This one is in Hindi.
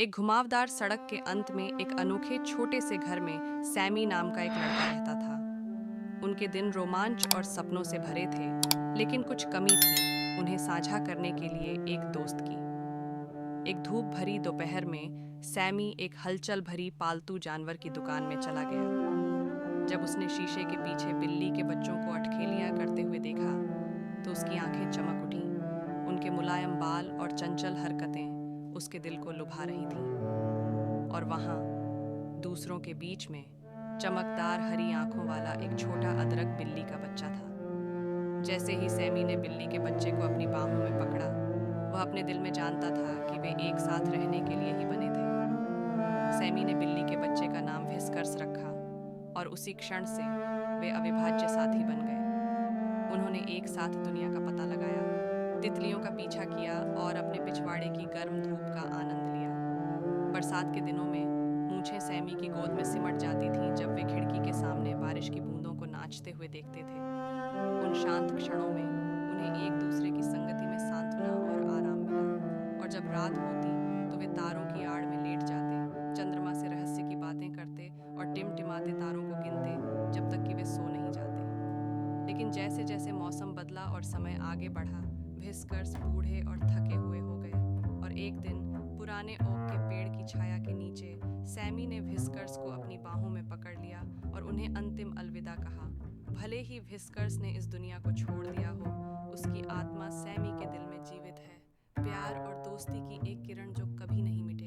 एक घुमावदार सड़क के अंत में एक अनोखे छोटे से घर में सैमी नाम का एक लड़का रहता था। उनके दिन रोमांच और सपनों से भरे थे, लेकिन कुछ कमी थी उन्हें साझा करने के लिए एक दोस्त की। एक धूप भरी दोपहर में सैमी एक हलचल भरी पालतू जानवर की दुकान में चला गया। जब उसने शीशे के पीछे बिल्ली के बच्चों को अठखेलियां करते हुए देखा, तो उसकी आंखें चमक उठीं। उनके मुलायम बाल और चंचल हरकतें उसके दिल को लुभा रही थीं। और वहाँ दूसरों के बीच में चमकदार हरी आंखों वाला एक छोटा अदरक बिल्ली का बच्चा था। जैसे ही सैमी ने बिल्ली के बच्चे को अपनी बाहों में पकड़ा, वह अपने दिल में जानता था कि वे एक साथ रहने के लिए ही बने थे। सैमी ने बिल्ली के बच्चे का नाम व्हिस्कर्स रखा और उसी क्षण से वे अविभाज्य साथी बन गए। उन्होंने एक साथ दुनिया का पता लगाया, तितलियों का पीछा किया और अपने पिछवाड़े की गर्म धूप का आनंद लिया। बरसात के दिनों में मूंछें सैमी की गोद में सिमट जाती थीं जब वे खिड़की के सामने बारिश की बूंदों को नाचते हुए देखते थे। उन शांत क्षणों में उन्हें एक दूसरे की संगति में सांत्वना और आराम मिला। और जब रात होती तो वे तारों की आड़ में लेट जाते, चंद्रमा से रहस्य की बातें करते और टिमटिमाते तारों को गिनते जब तक कि वे सो नहीं जाते। लेकिन जैसे जैसे मौसम बदला और समय आगे बढ़ा, व्हिस्कर्स बूढ़े और थके हुए हो गए। और एक दिन पुराने ओक के पेड़ की छाया के नीचे सैमी ने व्हिस्कर्स को अपनी बाहों में पकड़ लिया और उन्हें अंतिम अलविदा कहा। भले ही व्हिस्कर्स ने इस दुनिया को छोड़ दिया हो, उसकी आत्मा सैमी के दिल में जीवित है, प्यार और दोस्ती की एक किरण जो कभी नहीं मिटेगी।